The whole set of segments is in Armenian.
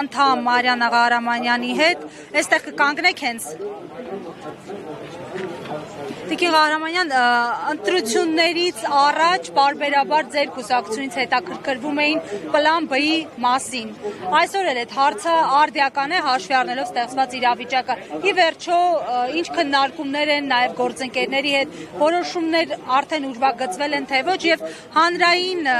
Անդամ Մարիանա Ղահարամանյանի հետ, այստեղ կկանգնեք հենց։ Տիկին Ղահարամանյան, ընտրություններից առաջ պարբերաբար ձեր կուսակցությունից հետաքրքրվում էին պլան B-ի մասին։ Այսօր էլ այդ հարցը արդիական է, հաշվի առնելով ստեղծված իրավիճակը։ Ի վերջո, ինչ քննարկումներ են նաև գործընկերների հետ, որոշումներ արդեն ուրվագծվել են թե ոչ, եւ հանրային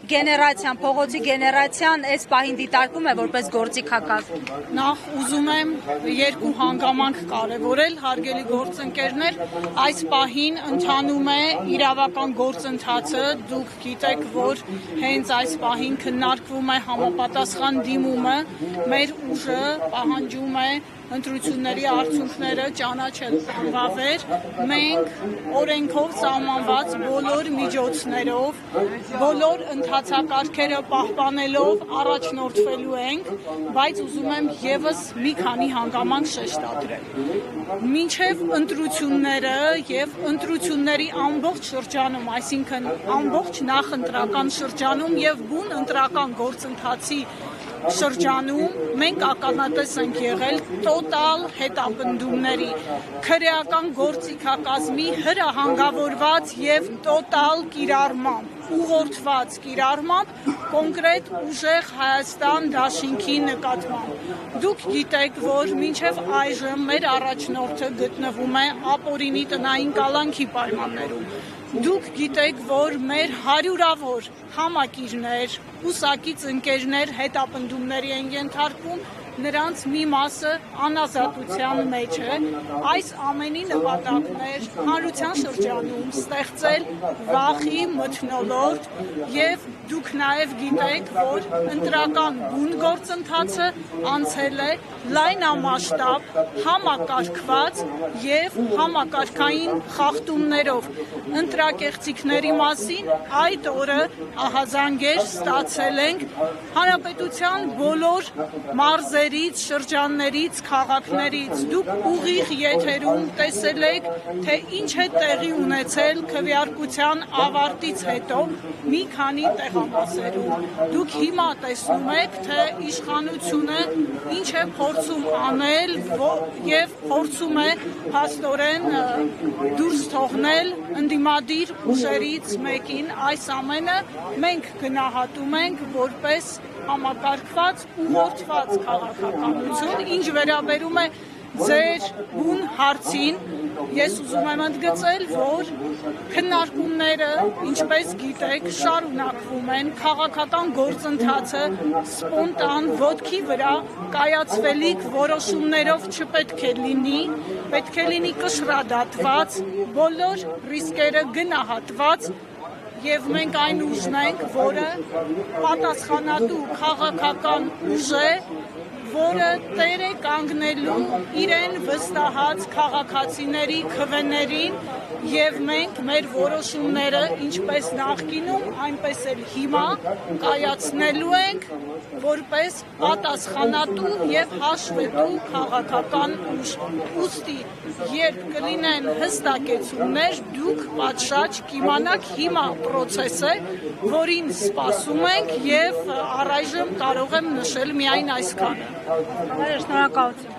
գեներացիան, փողոցի գեներացիան այս պահին դիտարկում է որպես գործիք հակած։ Նախ ուզում եմ երկու հանգամանք կարևորել, հարգելի գործընկերներ, այս պահին ընթանում է իրավական գործընթացը, դուք գիտեք, որ հենց այս պահին քննարկվում է համապատասխան դիմումը, մեր ուժը պահանջում է ընտրությունների արդյունքները ճանաչել անվավեր, մենք օրենքով սահմանված բոլոր միջոցներով, բոլոր ընթացակարգերը պահպանելով առաջնորդվելու ենք, բայց ուզում եմ եւս մի քանի հանգամանք շեշտադրել։ Մինչև ընտրությունները եւ ընտրությունների ամբողջ շրջանում, այսինքն ամբողջ նախընտրական շրջանում եւ բուն ընտրական գործընթացի շրջանում մենք ականատես ենք եղել տոտալ հետապնդումների, քրեական գործիքակազմի հրահանգավորված եւ տոտալ կիրառմամբ, ուղղորդված կիրառմամբ կոնկրետ ուժեղ Հայաստան դաշինքի նկատմամբ։ Դուք գիտեք, որ մինչև այժմ մեր առաջնորդը գտնվում է ապօրինի տնային կալանքի պայմաններում։ Դուք գիտեք, որ մեր հարյուրավոր համակիրներ, ուսակից ընկերներ հետապնդումների են ենթարկվում, նրանց մի մասը անազատության մեջ է։ Այս ամենի նպատակն էր հանրության շրջանում ստեղծել վախի մթնոլորտ եւ դուք նաեւ գիտեք, որ ընտրական բուն գործընթացը անցել է լայնամասշտաբ, համակարգված եւ համակարգային խախտումներով։ Ընտրակեղծիքների մասին այդ օրը ահազանգեր ստացել ենք հանրապետության բոլոր մարզերից, շրջաններից, քաղաքներից։ Դուք ուղիղ եթերում տեսել եք, թե ինչ է տեղի ունեցել քվեարկության ավարտից հետո մի քանի տեղամասերում։ Դուք հիմա տեսնում եք, թե իշխանությունը ինչ է փորձում անել եւ փորձում է փաստորեն դուրս թողնել ընդդիմադիր ուժերից մեկին։ Այս ամենը մենք գնահատում ենք որպես համակարգված ուղղորդված քաղաքականություն, ինչ վերաբերում է ձեր բուն հարցին, ես ուզում եմ ընդգծել, որ քննարկումները, ինչպես գիտեք, շարունակվում են, քաղաքական գործընթացը սպոնտան ոտքի վրա կայացվելիք որոշումներով չպետք է լինի, պետք է լինի կշռադատված, բոլոր ռիսկերը գնահատված, եւ մենք այն ուժն ենք, որը պատասխանատու քաղաքական ուժ է, որը տեր է կանգնելու իրեն վստահած քաղաքացիների քվեներին եւ մենք մեր որոշումները ինչպես նախկինում, այնպես էլ հիմա կայացնելու ենք որպես պատասխանատու եւ հաշվետու քաղաքական ուժ։ Ուստի երբ կլինեն հստակեցումներ, դուք պատշաճ կիմանաք հիմա process է, որին սպասում ենք եւ առայժմ կարող եմ նշել միայն այսքանը։ Շնորհակալություն։